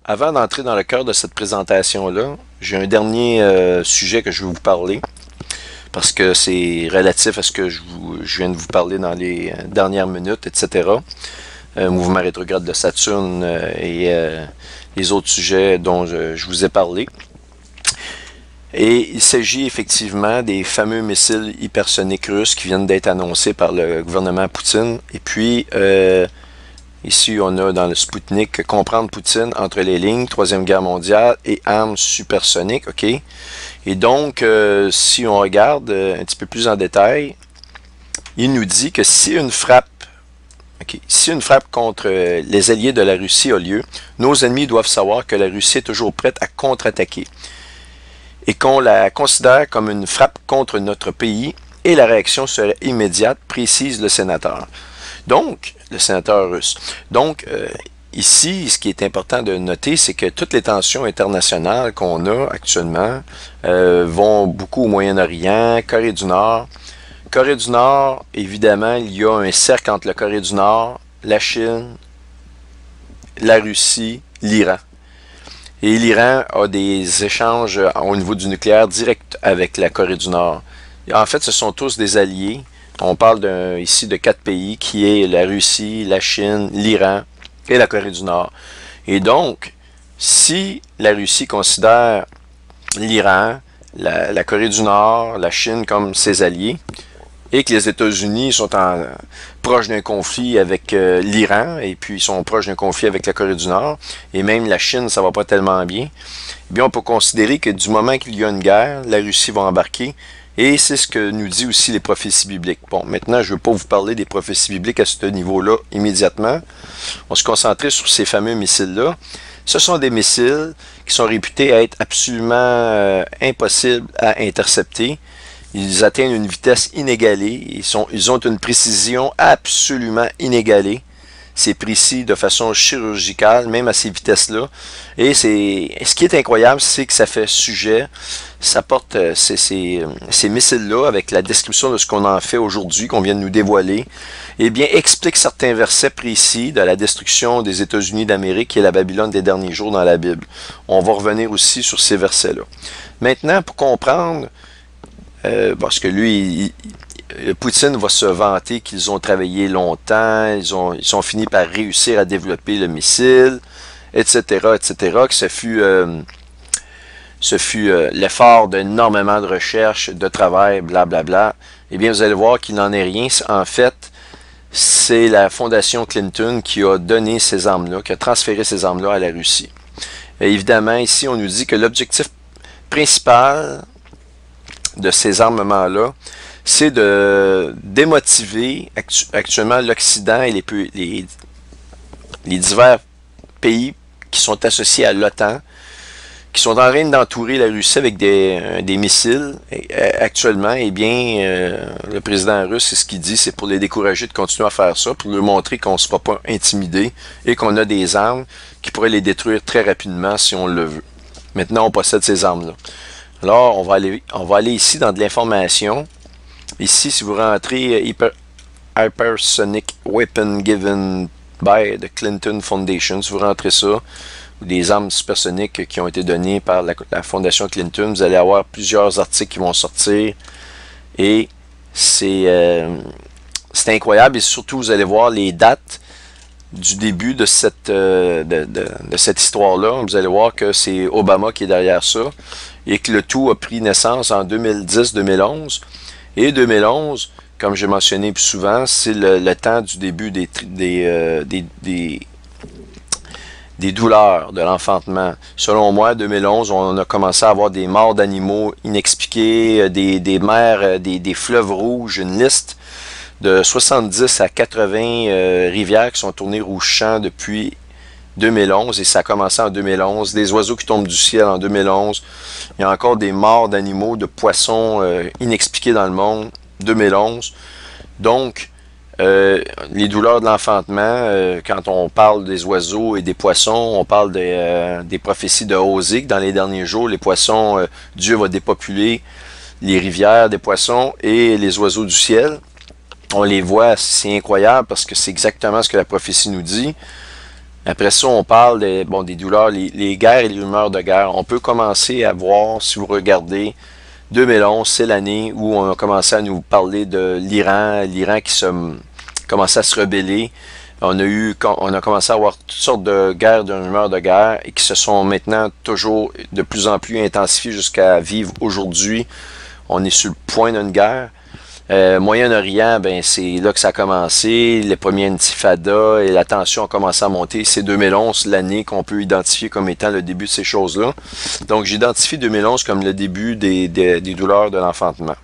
Avant d'entrer dans le cœur de cette présentation-là, j'ai un dernier sujet que je vais vous parler, parce que c'est relatif à ce que je viens de vous parler dans les dernières minutes, etc. Mouvement rétrograde de Saturne et les autres sujets dont je vous ai parlé. Et il s'agit effectivement des fameux missiles hypersoniques russes qui viennent d'être annoncés par le gouvernement Poutine. Et puis, ici, on a dans le Spoutnik comprendre Poutine entre les lignes, Troisième Guerre mondiale et armes supersoniques, ok? Et donc, si on regarde un petit peu plus en détail, il nous dit que si une frappe, si une frappe contre les alliés de la Russie a lieu, nos ennemis doivent savoir que la Russie est toujours prête à contre-attaquer et qu'on la considère comme une frappe contre notre pays et la réaction serait immédiate, précise le sénateur. Donc, le sénateur russe. Donc, ici, ce qui est important de noter, c'est que toutes les tensions internationales qu'on a actuellement vont beaucoup au Moyen-Orient, Corée du Nord. Corée du Nord, évidemment, il y a un cercle entre la Corée du Nord, la Chine, la Russie, l'Iran. Et l'Iran a des échanges au niveau du nucléaire direct avec la Corée du Nord. En fait, ce sont tous des alliés. On parle ici de 4 pays qui est la Russie, la Chine, l'Iran et la Corée du Nord. Et donc, si la Russie considère l'Iran, la Corée du Nord, la Chine comme ses alliés, et que les États-Unis sont proches d'un conflit avec l'Iran, et puis ils sont proches d'un conflit avec la Corée du Nord, et même la Chine, ça va pas tellement bien, eh bien on peut considérer que du moment qu'il y a une guerre, la Russie va embarquer, et c'est ce que nous dit aussi les prophéties bibliques. Bon, maintenant, je ne veux pas vous parler des prophéties bibliques à ce niveau-là immédiatement. On se concentrer sur ces fameux missiles-là. Ce sont des missiles qui sont réputés à être absolument impossibles à intercepter. Ils atteignent une vitesse inégalée. Ils ont une précision absolument inégalée. C'est précis de façon chirurgicale, même à ces vitesses-là. Et ce qui est incroyable, c'est que ça fait sujet, ça porte ces missiles-là, avec la description de ce qu'on en fait aujourd'hui, qu'on vient de nous dévoiler, eh bien, explique certains versets précis de la destruction des États-Unis d'Amérique et la Babylone des derniers jours dans la Bible. On va revenir aussi sur ces versets-là. Maintenant, pour comprendre, parce que lui, Poutine va se vanter qu'ils ont travaillé longtemps, ils sont finis par réussir à développer le missile, etc., etc., que ce fut l'effort d'énormément de recherche, de travail, blablabla. Eh bien, vous allez voir qu'il n'en est rien. En fait, c'est la fondation Clinton qui a donné ces armes-là, qui a transféré ces armes-là à la Russie. Et évidemment, ici, on nous dit que l'objectif principal de ces armements-là, c'est de démotiver actuellement l'Occident et les divers pays qui sont associés à l'OTAN, qui sont en train d'entourer la Russie avec des missiles actuellement. Eh bien, le président russe, c'est ce qu'il dit, c'est pour les décourager de continuer à faire ça, pour leur montrer qu'on ne sera pas intimidé et qu'on a des armes qui pourraient les détruire très rapidement si on le veut. Maintenant, on possède ces armes-là. Alors, on va aller ici dans de l'information. Ici, si vous rentrez Hypersonic Weapon Given by the Clinton Foundation, si vous rentrez ça, ou des armes supersoniques qui ont été données par la Fondation Clinton, vous allez avoir plusieurs articles qui vont sortir. Et c'est incroyable. Et surtout, vous allez voir les dates du début de cette histoire-là. Vous allez voir que c'est Obama qui est derrière ça et que le tout a pris naissance en 2010-2011. Et 2011, comme j'ai mentionné plus souvent, c'est le temps du début des douleurs de l'enfantement. Selon moi, 2011, on a commencé à avoir des morts d'animaux inexpliquées, des mers, des fleuves rouges, une liste de 70 à 80 rivières qui sont tournées rouge-champ depuis 2011, et ça a commencé en 2011, des oiseaux qui tombent du ciel en 2011, il y a encore des morts d'animaux, de poissons inexpliqués dans le monde, 2011. Donc, les douleurs de l'enfantement, quand on parle des oiseaux et des poissons, on parle des prophéties de Osée, que dans les derniers jours, les poissons, Dieu va dépopuler les rivières des poissons et les oiseaux du ciel. On les voit, c'est incroyable parce que c'est exactement ce que la prophétie nous dit. Après ça, on parle des douleurs, les guerres et les rumeurs de guerre. On peut commencer à voir, si vous regardez, 2011, c'est l'année où on a commencé à nous parler de l'Iran qui commençait à se rebeller. On a commencé à avoir toutes sortes de guerres, de rumeurs de guerre, et qui se sont maintenant toujours de plus en plus intensifiées jusqu'à vivre aujourd'hui. On est sur le point d'une guerre. Moyen-Orient, ben c'est là que ça a commencé, les premiers intifadas et la tension a commencé à monter. C'est 2011, l'année qu'on peut identifier comme étant le début de ces choses-là. Donc j'identifie 2011 comme le début des douleurs de l'enfantement.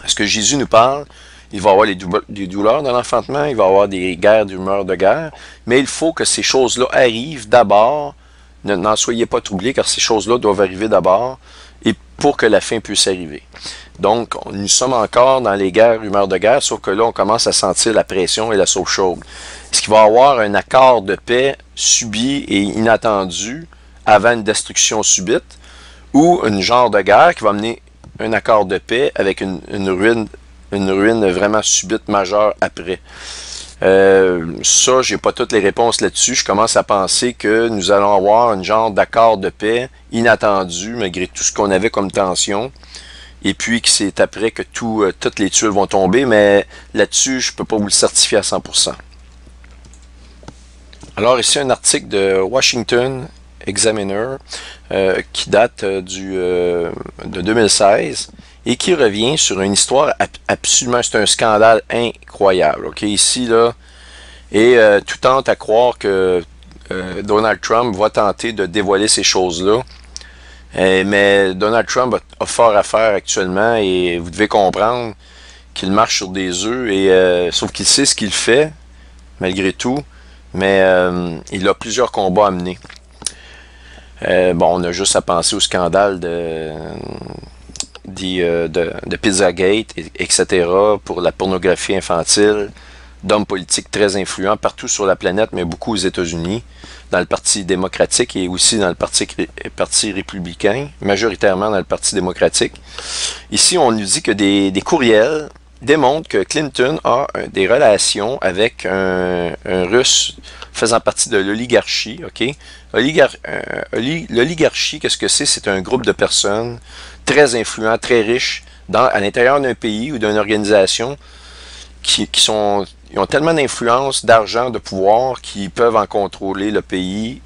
Est-ce que Jésus nous parle? Il va y avoir des douleurs de l'enfantement, il va y avoir des guerres, des rumeurs de guerre, mais il faut que ces choses-là arrivent d'abord. N'en soyez pas troublés, car ces choses-là doivent arriver d'abord, et pour que la fin puisse arriver. Donc, nous sommes encore dans les guerres, rumeurs de guerre, sauf que là, on commence à sentir la pression et la sauce chaude. Est-ce qu'il va y avoir un accord de paix subi et inattendu avant une destruction subite, ou une genre de guerre qui va mener un accord de paix avec une ruine vraiment subite, majeure après? Ça, j'ai pas toutes les réponses là-dessus. Je commence à penser que nous allons avoir une genre d'accord de paix inattendu, malgré tout ce qu'on avait comme tension. Et puis que c'est après que toutes les tuiles vont tomber, mais là-dessus, je peux pas vous le certifier à 100%. Alors ici, un article de Washington Examiner qui date de 2016 et qui revient sur une histoire absolument, c'est un scandale incroyable. Ok, ici, là, et tout tente à croire que Donald Trump va tenter de dévoiler ces choses-là. Mais Donald Trump a fort à faire actuellement et vous devez comprendre qu'il marche sur des œufs, sauf qu'il sait ce qu'il fait, malgré tout, mais il a plusieurs combats à mener. On a juste à penser au scandale de Pizzagate, etc., pour la pornographie infantile, d'hommes politiques très influents partout sur la planète, mais beaucoup aux États-Unis, dans le Parti démocratique et aussi dans le parti républicain, majoritairement dans le Parti démocratique. Ici, on nous dit que des courriels démontrent que Clinton a des relations avec un Russe faisant partie de l'oligarchie. Okay? L'oligarchie, qu'est-ce que c'est? C'est un groupe de personnes très influents, très riches, à l'intérieur d'un pays ou d'une organisation qui ont tellement d'influence, d'argent, de pouvoir qu'ils peuvent en contrôler le pays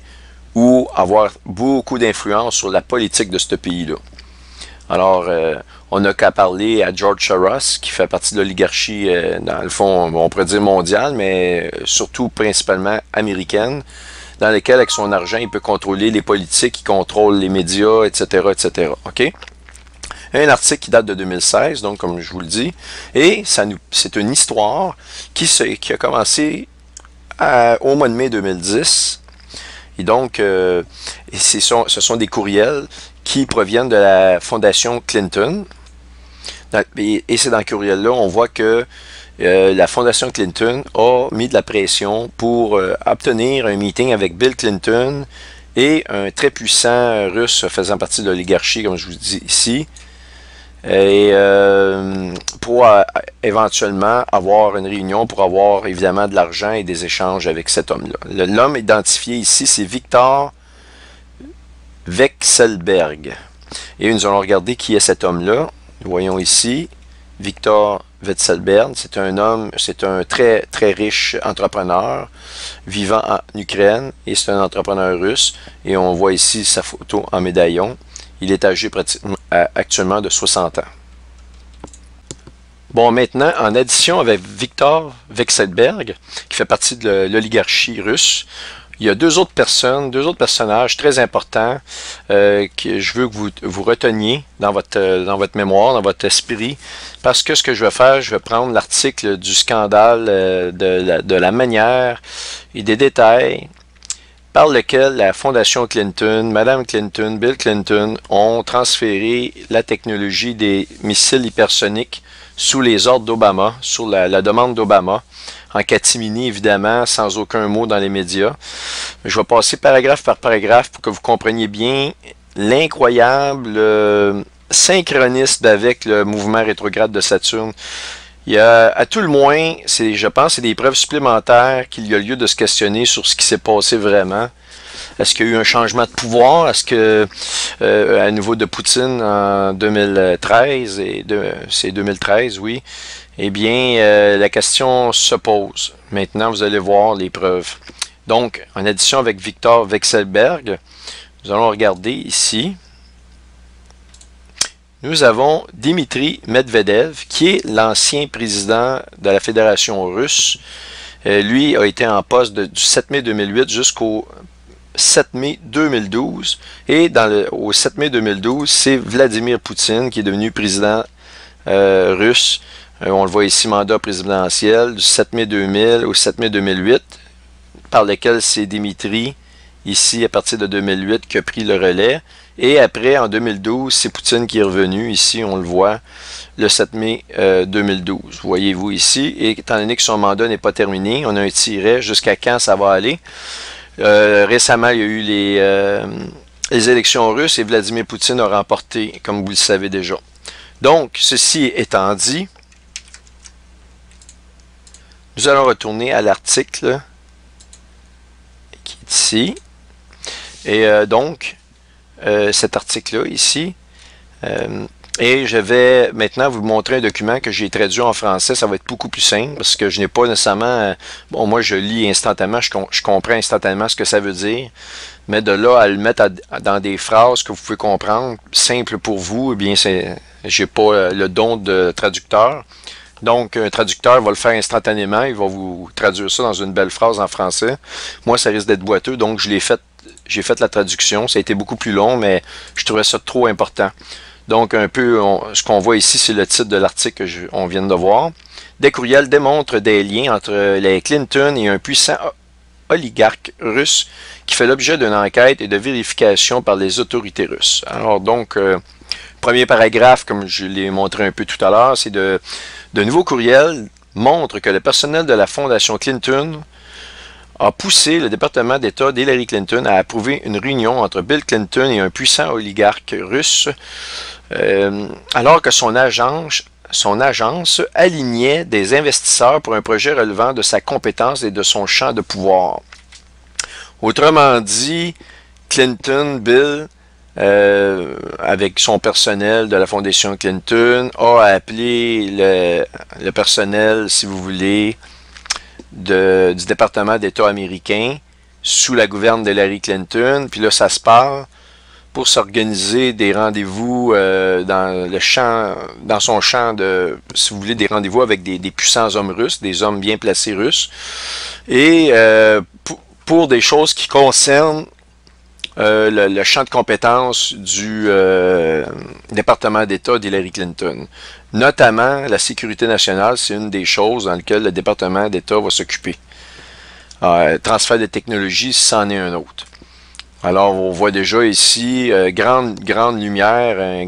ou avoir beaucoup d'influence sur la politique de ce pays-là. Alors, on n'a qu'à parler à George Soros, qui fait partie de l'oligarchie, dans le fond, on pourrait dire mondiale, mais surtout principalement américaine, dans laquelle, avec son argent, il peut contrôler les politiques, il contrôle les médias, etc., etc. OK? Un article qui date de 2016, donc comme je vous le dis, et c'est une histoire qui a commencé au mois de mai 2010. Et donc, ce sont des courriels qui proviennent de la fondation Clinton. Et c'est dans le courriel-là, on voit que la fondation Clinton a mis de la pression pour obtenir un meeting avec Bill Clinton et un très puissant russe faisant partie de l'oligarchie, comme je vous dis ici, et pour éventuellement avoir une réunion pour avoir évidemment de l'argent et des échanges avec cet homme-là. L'homme identifié ici, c'est Victor Vekselberg. Et nous allons regarder qui est cet homme-là. Voyons ici, Victor Vekselberg. C'est un homme, c'est un très très riche entrepreneur vivant en Ukraine et c'est un entrepreneur russe. Et on voit ici sa photo en médaillon. Il est âgé actuellement de 60 ans. Bon, maintenant, en addition avec Victor Vekselberg, qui fait partie de l'oligarchie russe, il y a deux autres personnages très importants que je veux que vous reteniez dans votre mémoire, dans votre esprit, parce que ce que je vais faire, je vais prendre l'article du scandale de la manière et des détails par lequel la fondation Clinton, Madame Clinton, Bill Clinton ont transféré la technologie des missiles hypersoniques sous les ordres d'Obama, sur la demande d'Obama, en catimini évidemment, sans aucun mot dans les médias. Je vais passer paragraphe par paragraphe pour que vous compreniez bien l'incroyable synchronisme avec le mouvement rétrograde de Saturne. Il y a, à tout le moins, je pense, c'est des preuves supplémentaires qu'il y a lieu de se questionner sur ce qui s'est passé vraiment. Est-ce qu'il y a eu un changement de pouvoir? Est-ce que, à nouveau de Poutine en 2013, c'est 2013, oui, eh bien, la question se pose. Maintenant, vous allez voir les preuves. Donc, en addition avec Viktor Vekselberg, nous allons regarder ici. Nous avons Dimitri Medvedev, qui est l'ancien président de la Fédération russe. Lui a été en poste du 7 mai 2008 jusqu'au 7 mai 2012. Et au 7 mai 2012, c'est Vladimir Poutine qui est devenu président russe. On le voit ici, mandat présidentiel du 7 mai 2000 au 7 mai 2008, par lequel c'est Dimitri, ici à partir de 2008, qui a pris le relais. Et après, en 2012, c'est Poutine qui est revenu. Ici, on le voit, le 7 mai 2012. Voyez-vous ici. Et étant donné que son mandat n'est pas terminé, on a un tiret jusqu'à quand ça va aller. Récemment, il y a eu les élections russes et Vladimir Poutine a remporté, comme vous le savez déjà. Donc, ceci étant dit, nous allons retourner à l'article qui est ici. Et donc, cet article-là ici. Et je vais maintenant vous montrer un document que j'ai traduit en français. Ça va être beaucoup plus simple parce que je n'ai pas nécessairement... Bon, moi, je lis instantanément, je comprends instantanément ce que ça veut dire. Mais de là à le mettre dans des phrases que vous pouvez comprendre, simple pour vous, eh bien, j'ai pas le don de traducteur. Donc, un traducteur va le faire instantanément. Il va vous traduire ça dans une belle phrase en français. Moi, ça risque d'être boiteux, donc j'ai fait la traduction. Ça a été beaucoup plus long, mais je trouvais ça trop important. Donc, un peu, ce qu'on voit ici, c'est le titre de l'article qu'on vient de voir. Des courriels démontrent des liens entre les Clinton et un puissant oligarque russe qui fait l'objet d'une enquête et de vérification par les autorités russes. Alors, donc, premier paragraphe, comme je l'ai montré un peu tout à l'heure, c'est de nouveaux courriels montrent que le personnel de la fondation Clinton a poussé le département d'État d'Hillary Clinton à approuver une réunion entre Bill Clinton et un puissant oligarque russe, alors que son agence alignait des investisseurs pour un projet relevant de sa compétence et de son champ de pouvoir. Autrement dit, Clinton, Bill, avec son personnel de la fondation Clinton, a appelé le personnel, si vous voulez, du département d'État américain sous la gouverne d'Hillary Clinton. Puis là, ça se part pour s'organiser des rendez-vous dans son champ de, si vous voulez, des rendez-vous avec des puissants hommes russes, des hommes bien placés russes, et pour des choses qui concernent le champ de compétences du département d'État d'Hillary Clinton. Notamment, la sécurité nationale, c'est une des choses dans lesquelles le département d'État va s'occuper. Transfert de technologie, c'en est un autre. Alors, on voit déjà ici, grande lumière,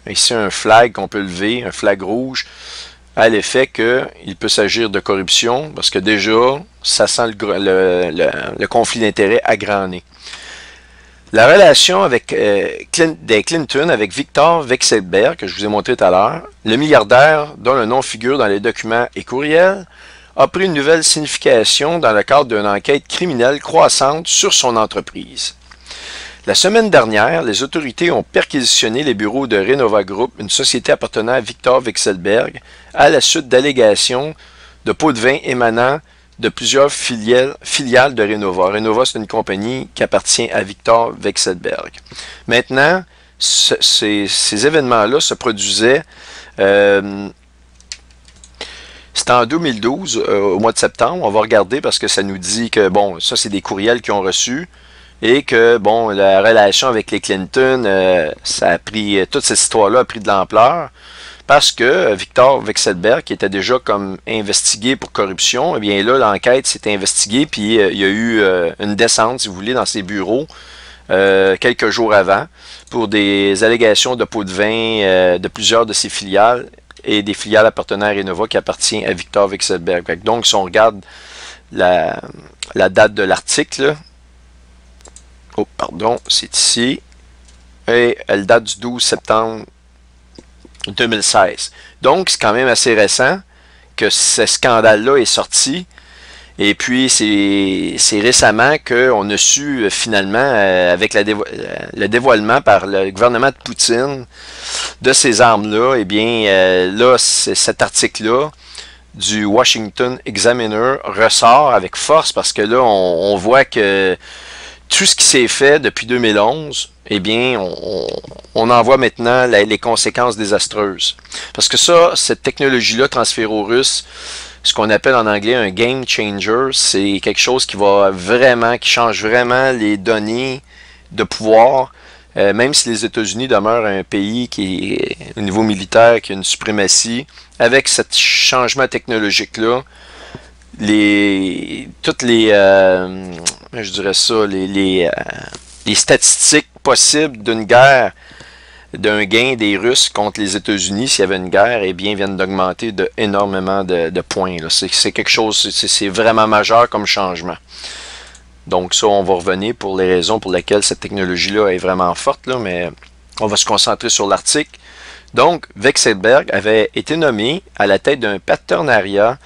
ici un flag qu'on peut lever, un flag rouge, à l'effet qu'il peut s'agir de corruption, parce que déjà, ça sent le conflit d'intérêts à grand nez. La relation avec des Clinton avec Viktor Vekselberg, que je vous ai montré tout à l'heure, le milliardaire dont le nom figure dans les documents et courriels, a pris une nouvelle signification dans le cadre d'une enquête criminelle croissante sur son entreprise. La semaine dernière, les autorités ont perquisitionné les bureaux de Renova Group, une société appartenant à Viktor Vekselberg, à la suite d'allégations de pots de vin émanant de plusieurs filiales de Renova. Renova, c'est une compagnie qui appartient à Viktor Vekselberg. Maintenant, ces événements-là se produisaient... C'était en 2012, au mois de septembre. On va regarder parce que ça nous dit que, bon, ça, c'est des courriels qu'ils ont reçus. Et que, bon, la relation avec les Clinton, ça a pris... Toute cette histoire-là a pris de l'ampleur. Parce que Viktor Vekselberg, qui était déjà comme investigué pour corruption, eh bien là, l'enquête s'est investiguée, puis il y a eu une descente, si vous voulez, dans ses bureaux quelques jours avant, pour des allégations de pots de vin de plusieurs de ses filiales, et des filiales appartenant à Renova qui appartient à Viktor Vekselberg. Donc, si on regarde la date de l'article, oh, pardon, c'est ici, et elle date du 12 septembre 2016. Donc, c'est quand même assez récent. que ce scandale-là est sorti. Et puis, c'est récemment qu'on a su finalement, avec le dévoilement par le gouvernement de Poutine de ces armes-là, eh bien, là, cet article-là du Washington Examiner ressort avec force parce que là, on voit que tout ce qui s'est fait depuis 2011, eh bien, on en voit maintenant les conséquences désastreuses. Parce que ça, cette technologie-là transférée aux Russes, ce qu'on appelle en anglais un game changer, c'est quelque chose qui va vraiment, qui change vraiment les données de pouvoir, même si les États-Unis demeurent un pays qui est, au niveau militaire, qui a une suprématie, avec ce changement technologique-là, toutes les, je dirais ça, les statistiques possibles d'une guerre, d'un gain des Russes contre les États-Unis s'il y avait une guerre, eh bien, viennent d'augmenter énormément de points. C'est quelque chose, c'est vraiment majeur comme changement. Donc ça, on va revenir pour les raisons pour lesquelles cette technologie-là est vraiment forte, là, mais on va se concentrer sur l'article. Donc, Vekselberg avait été nommé à la tête d'un partenariat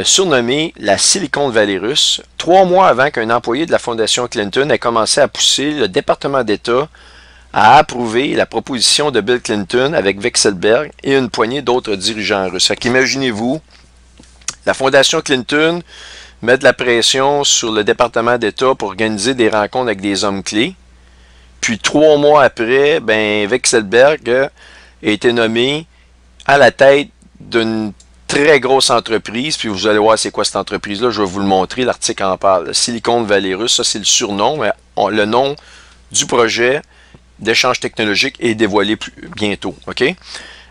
surnommé la Silicon Valley russe, 3 mois avant qu'un employé de la Fondation Clinton ait commencé à pousser le département d'État à approuver la proposition de Bill Clinton avec Vekselberg et une poignée d'autres dirigeants russes. Imaginez-vous, la Fondation Clinton met de la pression sur le département d'État pour organiser des rencontres avec des hommes clés. Puis 3 mois après, ben, Vekselberg a été nommé à la tête d'une très grosse entreprise. Puis vous allez voir c'est quoi cette entreprise-là. Je vais vous le montrer, l'article en parle. Silicon Valley russe, ça c'est le surnom, mais le nom du projet d'échange technologique est dévoilé bientôt. OK?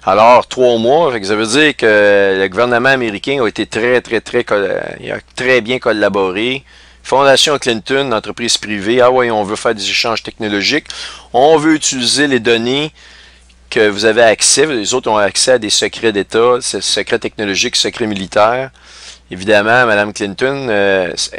Alors, 3 mois, ça veut dire que le gouvernement américain a été il a très bien collaboré. Fondation Clinton, entreprise privée, ah ouais, on veut faire des échanges technologiques, on veut utiliser les données que vous avez accès, les autres ont accès à des secrets d'État, secrets technologiques, secrets militaires. Évidemment, Mme Clinton,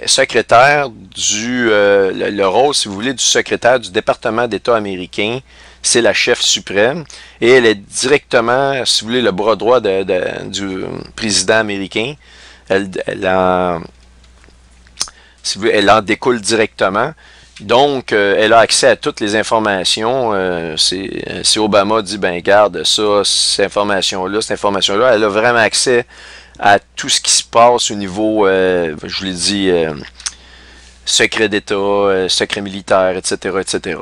secrétaire le rôle, si vous voulez, du secrétaire du département d'État américain, c'est la chef suprême, et elle est directement, si vous voulez, le bras droit du président américain. Elle en découle directement. Donc, elle a accès à toutes les informations. Si Obama dit, ben garde ça, cette information-là, elle a vraiment accès à tout ce qui se passe au niveau, je vous l'ai dit, secret d'État, secret militaire, etc., etc.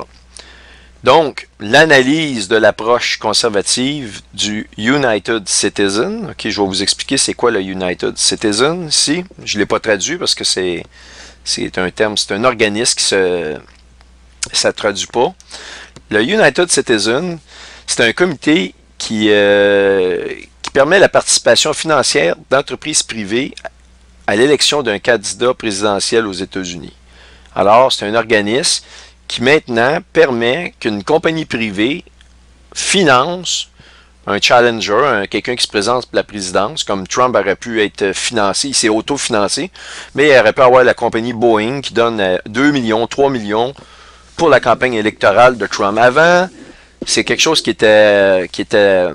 Donc, l'analyse de l'approche conservative du United Citizen, ok, je vais vous expliquer c'est quoi le United Citizen ici. Je ne l'ai pas traduit parce que c'est un terme, c'est un organisme qui ça ne traduit pas. Le United Citizen, c'est un comité qui permet la participation financière d'entreprises privées à l'élection d'un candidat présidentiel aux États-Unis. Alors, c'est un organisme qui maintenant permet qu'une compagnie privée finance un challenger, quelqu'un qui se présente pour la présidence, comme Trump aurait pu être financé, il s'est auto-financé, mais il aurait pu avoir la compagnie Boeing qui donne 2 millions, 3 millions pour la campagne électorale de Trump. Avant, c'est quelque chose qui était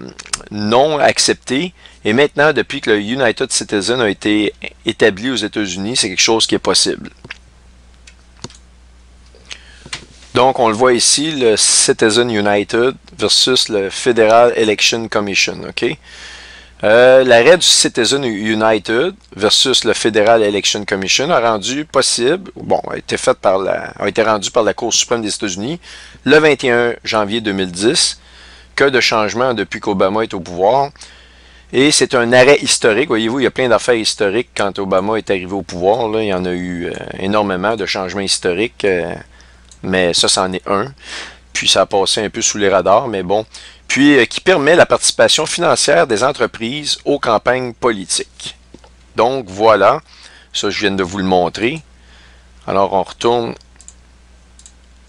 non accepté, et maintenant, depuis que le United Citizen a été établi aux États-Unis, c'est quelque chose qui est possible. Donc, on le voit ici, le Citizen United versus le Federal Election Commission. Okay? L'arrêt du Citizen United versus le Federal Election Commission a rendu possible, a été rendu par la Cour suprême des États-Unis le 21 janvier 2010, que de changements depuis qu'Obama est au pouvoir. Et c'est un arrêt historique. Voyez-vous, il y a plein d'affaires historiques quand Obama est arrivé au pouvoir. Là, il y en a eu énormément de changements historiques. Mais ça, c'en est un. Puis ça a passé un peu sous les radars, mais bon. Puis qui permet la participation financière des entreprises aux campagnes politiques. Donc voilà, ça je viens de vous le montrer. Alors on retourne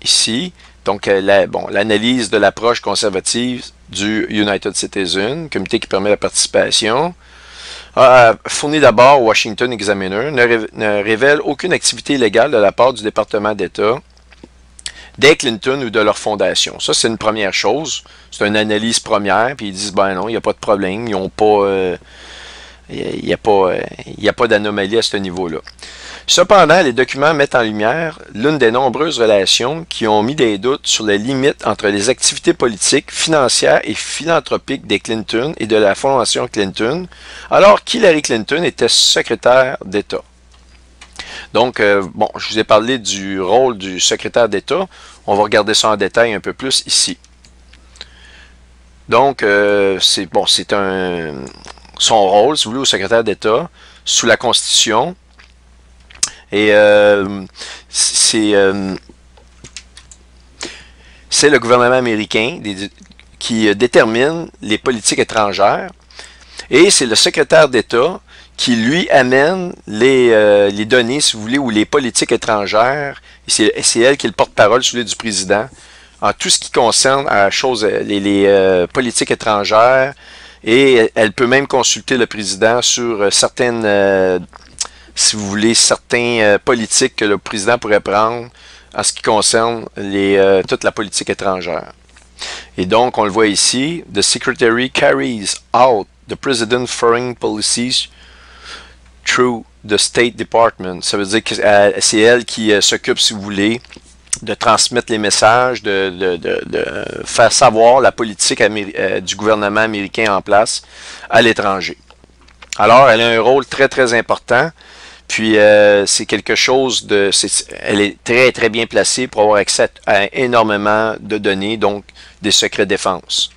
ici. Donc l'analyse de l'approche conservative du United Citizen, comité qui permet la participation. Fourni d'abord au Washington Examiner, ne révèle aucune activité illégale de la part du département d'État des Clinton ou de leur fondation. Ça, c'est une première chose. C'est une analyse première, puis ils disent, ben non, il n'y a pas de problème, ils n'ont pas Il n'y a pas d'anomalie à ce niveau-là. Cependant, les documents mettent en lumière l'une des nombreuses relations qui ont mis des doutes sur les limites entre les activités politiques, financières et philanthropiques des Clinton et de la Fondation Clinton, alors qu'Hillary Clinton était secrétaire d'État. Donc, bon, je vous ai parlé du rôle du secrétaire d'État. On va regarder ça en détail un peu plus ici. Donc, c'est son rôle, si vous voulez, au secrétaire d'État, sous la Constitution. Et c'est le gouvernement américain qui détermine les politiques étrangères. Et c'est le secrétaire d'État qui, lui, amène les données, si vous voulez, ou les politiques étrangères. C'est elle qui est le porte-parole, si vous voulez, du président, en tout ce qui concerne les politiques étrangères. Et elle peut même consulter le président sur certaines, si vous voulez, certains politiques que le président pourrait prendre en ce qui concerne toute la politique étrangère. Et donc, on le voit ici, The Secretary carries out the President's foreign policies through the State Department. Ça veut dire que c'est elle qui s'occupe, si vous voulez, de transmettre les messages, de faire savoir la politique du gouvernement américain en place à l'étranger. Alors, elle a un rôle très, très important. Puis, c'est quelque chose elle est très, très bien placée pour avoir accès à énormément de données, donc des secrets défense.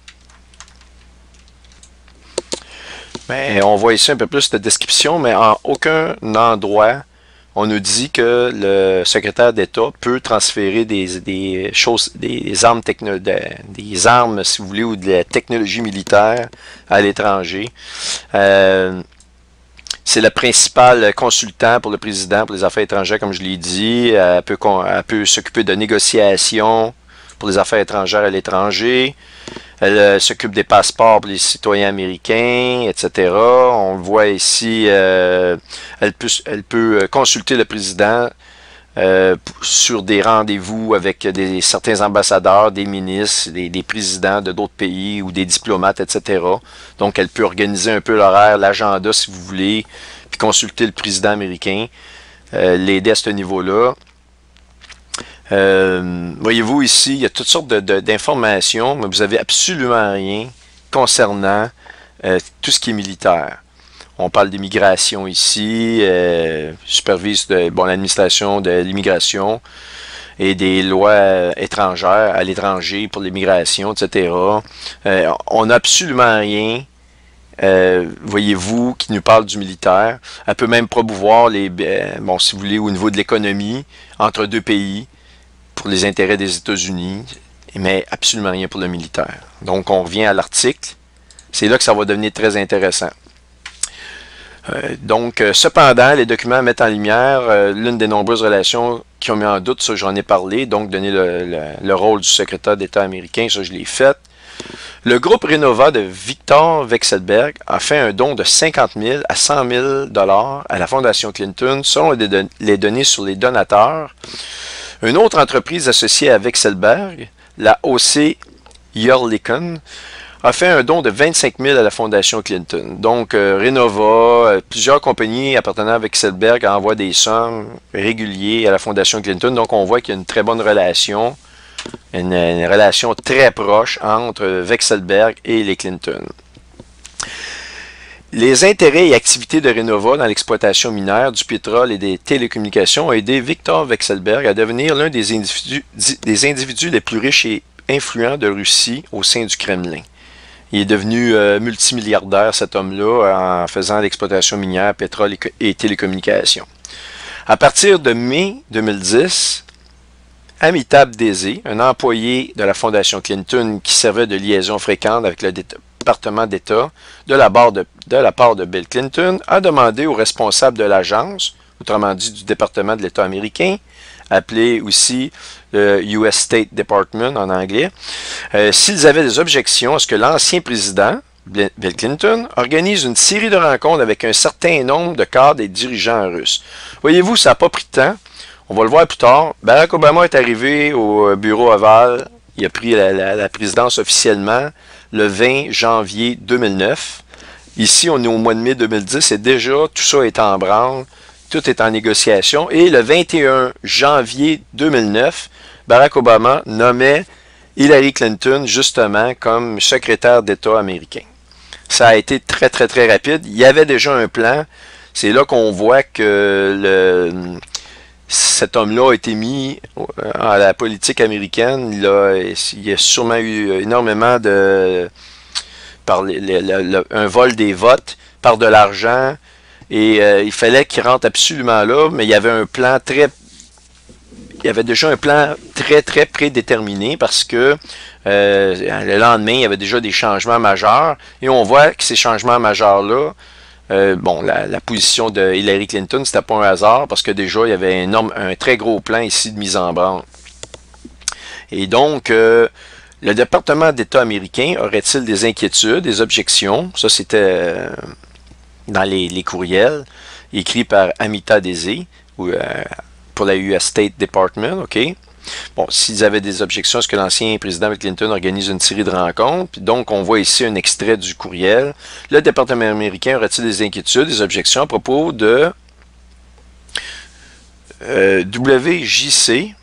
Mais on voit ici un peu plus de description, mais en aucun endroit, on nous dit que le secrétaire d'État peut transférer des armes, si vous voulez, ou de la technologie militaire à l'étranger. C'est le principal consultant pour le président pour les affaires étrangères, comme je l'ai dit. Elle peut s'occuper de négociations pour les affaires étrangères à l'étranger. Elle s'occupe des passeports pour les citoyens américains, etc. On le voit ici, elle peut consulter le président sur des rendez-vous avec certains ambassadeurs, des ministres, des présidents de d'autres pays ou des diplomates, etc. Donc, elle peut organiser un peu l'horaire, l'agenda, si vous voulez, puis consulter le président américain, l'aider à ce niveau-là. Voyez-vous ici, il y a toutes sortes d'informations, mais vous n'avez absolument rien concernant tout ce qui est militaire. On parle d'immigration ici, supervise l'administration de l'immigration et des lois étrangères à l'étranger pour l'immigration, etc. On n'a absolument rien, voyez-vous, qui nous parle du militaire. Elle peut même promouvoir si vous voulez, au niveau de l'économie entre deux pays, pour les intérêts des États-Unis, mais absolument rien pour le militaire. Donc, on revient à l'article. C'est là que ça va devenir très intéressant. Cependant, les documents mettent en lumière l'une des nombreuses relations qui ont mis en doute, ça j'en ai parlé, donc donner le rôle du secrétaire d'État américain, ça je l'ai fait. Le groupe Renova de Victor Vekselberg a fait un don de 50 000 à 100 000 $ à la Fondation Clinton, selon les données sur les donateurs. Une autre entreprise associée à Vekselberg, la O.C. Yerlikon, a fait un don de 25 000 à la Fondation Clinton. Donc, Renova, plusieurs compagnies appartenant à Vekselberg envoient des sommes régulières à la Fondation Clinton. Donc, on voit qu'il y a une très bonne relation, une relation très proche entre Vekselberg et les Clinton. Les intérêts et activités de Renova dans l'exploitation minière, du pétrole et des télécommunications ont aidé Victor Vekselberg à devenir l'un des individus les plus riches et influents de Russie au sein du Kremlin. Il est devenu multimilliardaire, cet homme-là, en faisant l'exploitation minière, pétrole et télécommunications. À partir de mai 2010, Amitabh Dese, un employé de la Fondation Clinton qui servait de liaison fréquente avec le département d'État de la part de Bill Clinton, a demandé aux responsables de l'agence, autrement dit du département de l'État américain, appelé aussi le US State Department en anglais, s'ils avaient des objections à ce que l'ancien président, Bill Clinton, organise une série de rencontres avec un certain nombre de cadres et dirigeants russes. Voyez-vous, ça n'a pas pris de temps. On va le voir plus tard. Barack Obama est arrivé au bureau ovale. Il a pris la présidence officiellement le 20 janvier 2009. Ici, on est au mois de mai 2010 et déjà, tout ça est en branle, tout est en négociation. Et le 21 janvier 2009, Barack Obama nommait Hillary Clinton justement comme secrétaire d'État américain. Ça a été très, très, très rapide. Il y avait déjà un plan. C'est là qu'on voit que cet homme-là a été mis à la politique américaine. Il y a sûrement eu énormément de... un vol des votes, par de l'argent. Et il fallait qu'il rentre absolument là, mais il y avait un plan très... Il y avait déjà un plan très, très prédéterminé parce que le lendemain, il y avait déjà des changements majeurs. Et on voit que ces changements majeurs-là, la position de Hillary Clinton, c'était pas un hasard parce que déjà, il y avait un très gros plan ici de mise en branle. Et donc, le département d'État américain aurait-il des inquiétudes, des objections? Ça, c'était dans les courriels écrits par Amita Desi, pour la US State Department, OK? Bon, s'ils avaient des objections à ce que l'ancien président Bill Clinton organise une série de rencontres, puis donc on voit ici un extrait du courriel. Le département américain aurait-il des inquiétudes, des objections à propos de WJC?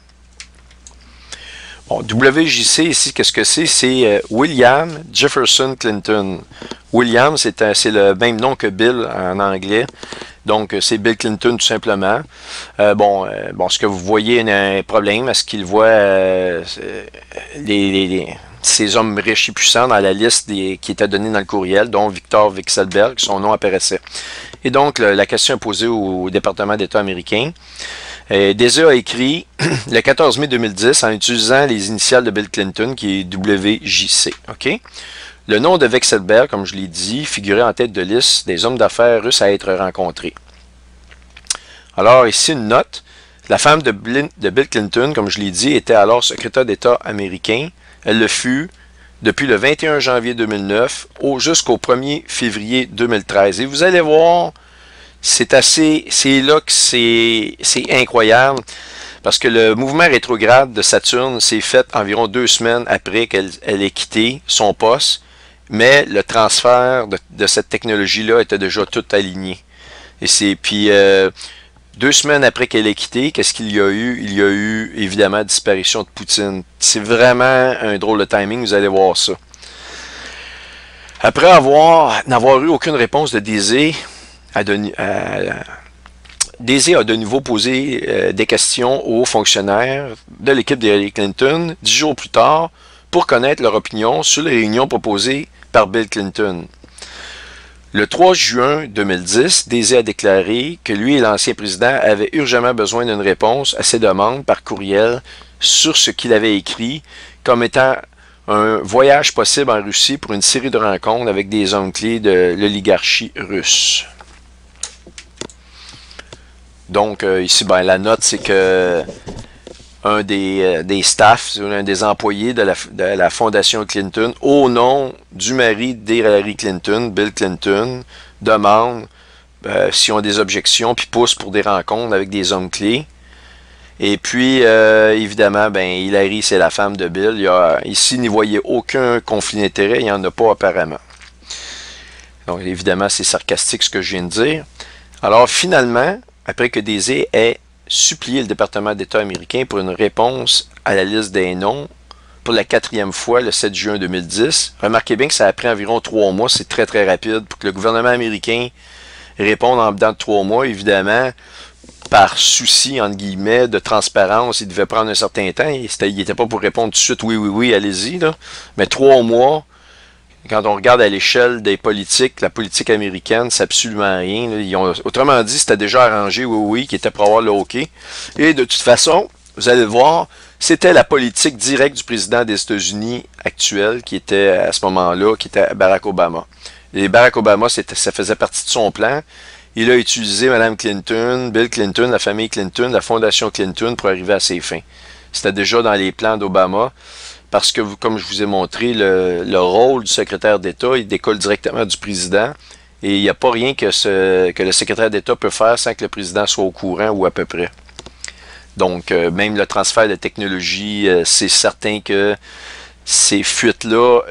Bon, WJC ici, qu'est-ce que c'est? C'est William Jefferson Clinton. William, c'est le même nom que Bill en anglais. Donc, c'est Bill Clinton tout simplement. Ce que vous voyez, il y a un problème. Est-ce qu'il voit ces hommes riches et puissants dans la liste qui était donnée dans le courriel, dont Victor Vekselberg, son nom apparaissait. Et donc, la question est posée au département d'État américain. Desi a écrit le 14 mai 2010 en utilisant les initiales de Bill Clinton, qui est WJC. OK? Le nom de Vekselberg, comme je l'ai dit, figurait en tête de liste des hommes d'affaires russes à être rencontrés. Alors, ici une note. La femme de Bill Clinton, comme je l'ai dit, était alors secrétaire d'État américain. Elle le fut depuis le 21 janvier 2009 jusqu'au 1er février 2013. Et vous allez voir, c'est là que c'est incroyable. Parce que le mouvement rétrograde de Saturne s'est fait environ 2 semaines après qu'elle ait quitté son poste. Mais le transfert de cette technologie-là était déjà tout aligné. Et puis 2 semaines après qu'elle ait quitté, qu'est-ce qu'il y a eu? Il y a eu évidemment la disparition de Poutine. C'est vraiment un drôle de timing, vous allez voir ça. Après n'avoir eu aucune réponse de Desi, Desi a de nouveau posé des questions aux fonctionnaires de l'équipe d'Hillary Clinton 10 jours plus tard pour connaître leur opinion sur les réunions proposées par Bill Clinton. Le 3 juin 2010, Desi a déclaré que lui et l'ancien président avaient urgemment besoin d'une réponse à ses demandes par courriel sur ce qu'il avait écrit comme étant un voyage possible en Russie pour une série de rencontres avec des hommes clés de l'oligarchie russe. Donc, ici, la note, c'est que un des staffs, un des employés de la fondation Clinton, au nom du mari d'Hillary Clinton, Bill Clinton, demande s'ils ont des objections, puis pousse pour des rencontres avec des hommes clés. Et puis, évidemment, Hillary, c'est la femme de Bill. Ici, n'y voyait aucun conflit d'intérêt, il n'y en a pas apparemment. Donc, évidemment, c'est sarcastique ce que je viens de dire. Alors, finalement, après que Desi ait supplié le département d'État américain pour une réponse à la liste des noms pour la 4e fois le 7 juin 2010. Remarquez bien que ça a pris environ 3 mois, c'est très très rapide pour que le gouvernement américain réponde en dedans de 3 mois. Évidemment, par souci, entre guillemets, de transparence, il devait prendre un certain temps. Il n'était pas pour répondre tout de suite, oui, oui, oui, allez-y. Mais 3 mois, quand on regarde à l'échelle des politiques, la politique américaine, c'est absolument rien. Autrement dit, c'était déjà arrangé, oui, oui, qui était pour avoir le OK. Et de toute façon, vous allez le voir, c'était la politique directe du président des États-Unis actuel, qui était à ce moment-là, qui était Barack Obama. Et Barack Obama, ça faisait partie de son plan. Il a utilisé Mme Clinton, Bill Clinton, la famille Clinton, la fondation Clinton pour arriver à ses fins. C'était déjà dans les plans d'Obama. Parce que, comme je vous ai montré, le rôle du secrétaire d'État, il découle directement du président. Et il n'y a pas rien que le secrétaire d'État peut faire sans que le président soit au courant ou à peu près. Donc, même le transfert de technologie, c'est certain que ces fuites-là,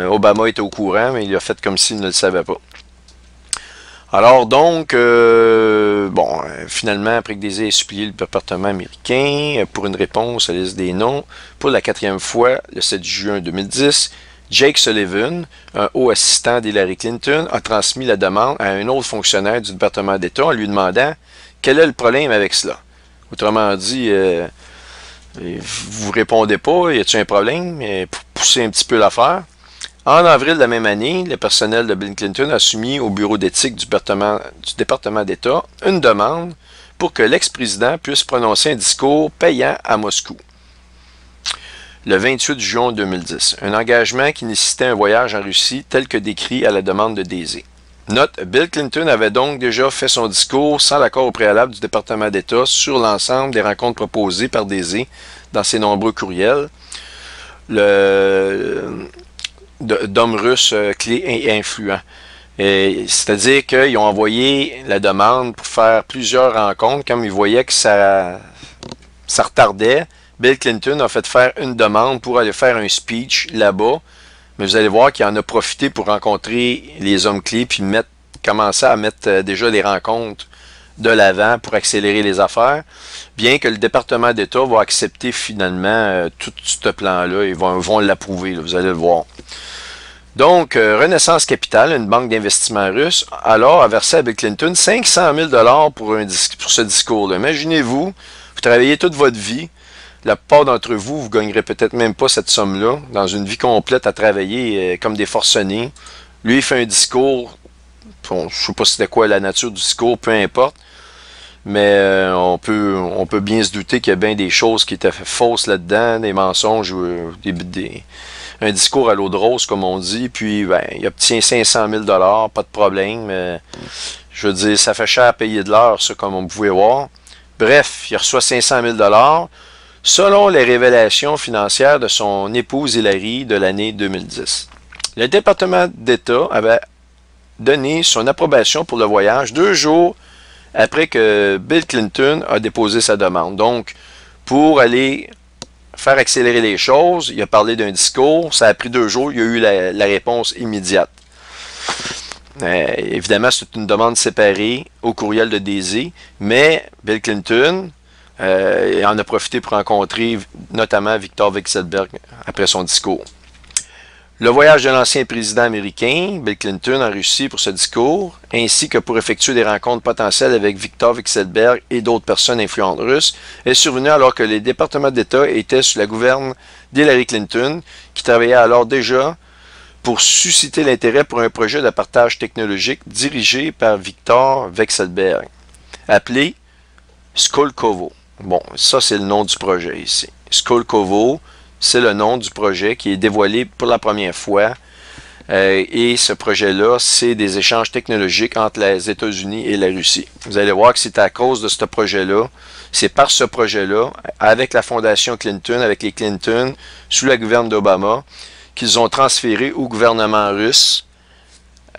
Obama était au courant, mais il a fait comme s'il ne le savait pas. Alors donc, finalement, après que Daisy ait supplié le département américain pour une réponse à la liste des noms, pour la 4e fois, le 7 juin 2010, Jake Sullivan, un haut assistant d'Hillary Clinton, a transmis la demande à un autre fonctionnaire du département d'État en lui demandant quel est le problème avec cela. Autrement dit, vous répondez pas, y a-t-il un problème? Pour pousser un petit peu l'affaire. En avril de la même année, le personnel de Bill Clinton a soumis au bureau d'éthique du département d'État une demande pour que l'ex-président puisse prononcer un discours payant à Moscou. Le 28 juin 2010, un engagement qui nécessitait un voyage en Russie tel que décrit à la demande de Daisy. Note, Bill Clinton avait donc déjà fait son discours sans l'accord au préalable du département d'État sur l'ensemble des rencontres proposées par Daisy dans ses nombreux courriels. D'hommes russes clés et influents. C'est-à-dire qu'ils ont envoyé la demande pour faire plusieurs rencontres. Comme ils voyaient que ça retardait, Bill Clinton a fait faire une demande pour aller faire un speech là-bas. Mais vous allez voir qu'il en a profité pour rencontrer les hommes clés puis commencer à mettre déjà des rencontres de l'avant pour accélérer les affaires. Bien que le département d'État va accepter finalement tout ce plan-là. Ils vont l'approuver, vous allez le voir. Donc, Renaissance Capital, une banque d'investissement russe, alors a versé à Bill Clinton 500 000 $ pour ce discours-là. Imaginez-vous, vous travaillez toute votre vie. La plupart d'entre vous, vous ne gagnerez peut-être même pas cette somme-là. Dans une vie complète à travailler comme des forcenés. Lui, il fait un discours. Bon, je ne sais pas c'était quoi la nature du discours, peu importe. Mais on peut bien se douter qu'il y a bien des choses qui étaient fausses là-dedans, des mensonges, un discours à l'eau de rose, comme on dit. Puis, il obtient 500 000 $, pas de problème. Je veux dire, ça fait cher à payer de l'heure, ça, comme on pouvait voir. Bref, il reçoit 500 000 $. Selon les révélations financières de son épouse Hillary de l'année 2010. Le département d'État avait donné son approbation pour le voyage 2 jours après que Bill Clinton a déposé sa demande. Donc, pour aller faire accélérer les choses, il a parlé d'un discours, ça a pris 2 jours, il y a eu la réponse immédiate. Évidemment, c'est une demande séparée au courriel de Daisy, mais Bill Clinton en a profité pour rencontrer notamment Victor Vekselberg après son discours. Le voyage de l'ancien président américain, Bill Clinton, en Russie pour ce discours, ainsi que pour effectuer des rencontres potentielles avec Victor Vekselberg et d'autres personnes influentes russes, est survenu alors que les départements d'État étaient sous la gouverne d'Hillary Clinton, qui travaillait alors déjà pour susciter l'intérêt pour un projet de partage technologique dirigé par Victor Vekselberg, appelé Skolkovo. Bon, ça c'est le nom du projet ici. Skolkovo, c'est le nom du projet qui est dévoilé pour la première fois. Et ce projet-là, c'est des échanges technologiques entre les États-Unis et la Russie. Vous allez voir que c'est à cause de ce projet-là, c'est par ce projet-là, avec la fondation Clinton, avec les Clinton, sous la gouverne d'Obama, qu'ils ont transféré au gouvernement russe.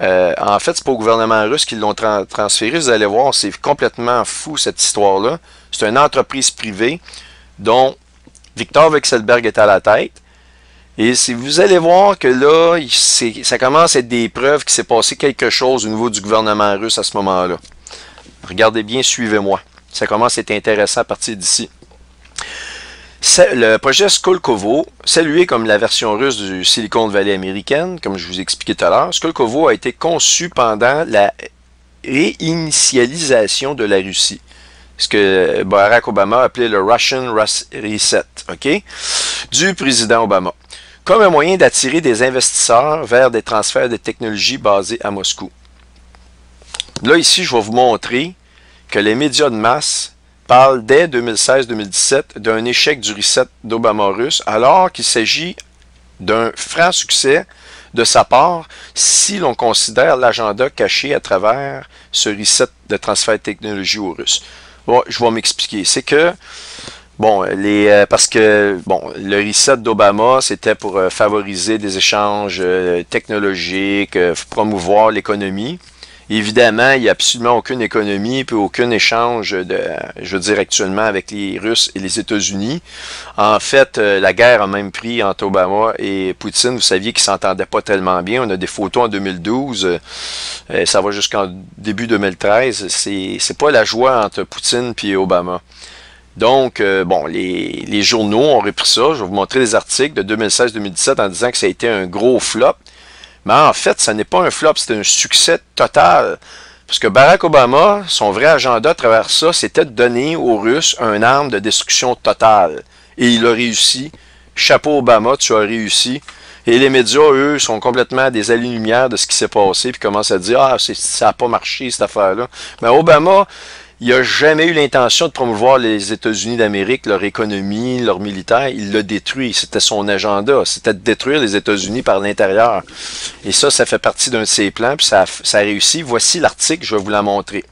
En fait, c'est pas au gouvernement russe qu'ils l'ont transféré. Vous allez voir, c'est complètement fou cette histoire-là. C'est une entreprise privée dont Victor Vekselberg est à la tête. Et si vous allez voir que là, ça commence à être des preuves qu'il s'est passé quelque chose au niveau du gouvernement russe à ce moment-là. Regardez bien, suivez-moi. Ça commence à être intéressant à partir d'ici. Le projet Skolkovo, salué comme la version russe du Silicon Valley américaine, comme je vous expliquais tout à l'heure, Skolkovo a été conçu pendant la réinitialisation de la Russie. Ce que Barack Obama appelait le Russian Reset, OK, du président Obama, comme un moyen d'attirer des investisseurs vers des transferts de technologies basés à Moscou. Là, ici, je vais vous montrer que les médias de masse parlent dès 2016-2017 d'un échec du reset d'Obama russe, alors qu'il s'agit d'un franc succès de sa part si l'on considère l'agenda caché à travers ce reset de transfert de technologie aux Russes. Bon, je vais m'expliquer. C'est que, bon, parce que, bon, le reset d'Obama, c'était pour favoriser des échanges technologiques, promouvoir l'économie. Évidemment, il n'y a absolument aucune économie puis aucun échange je veux dire actuellement avec les Russes et les États-Unis. En fait, la guerre a même pris entre Obama et Poutine. Vous saviez qu'ils s'entendaient pas tellement bien. On a des photos en 2012. Ça va jusqu'en début 2013. C'est pas la joie entre Poutine et Obama. Donc, bon, les journaux ont repris ça. Je vais vous montrer des articles de 2016-2017 en disant que ça a été un gros flop. Mais en fait, ça n'est pas un flop, c'est un succès total. Parce que Barack Obama, son vrai agenda à travers ça, c'était de donner aux Russes une arme de destruction totale. Et il a réussi. Chapeau Obama, tu as réussi. Et les médias, eux, sont complètement à des années-lumière de ce qui s'est passé, puis commencent à dire « Ah, ça n'a pas marché, cette affaire-là. » Mais Obama, il n'a jamais eu l'intention de promouvoir les États-Unis d'Amérique, leur économie, leur militaire. Il l'a détruit. C'était son agenda. C'était de détruire les États-Unis par l'intérieur. Et ça fait partie d'un de ses plans, puis ça a réussi. Voici l'article, je vais vous la montrer.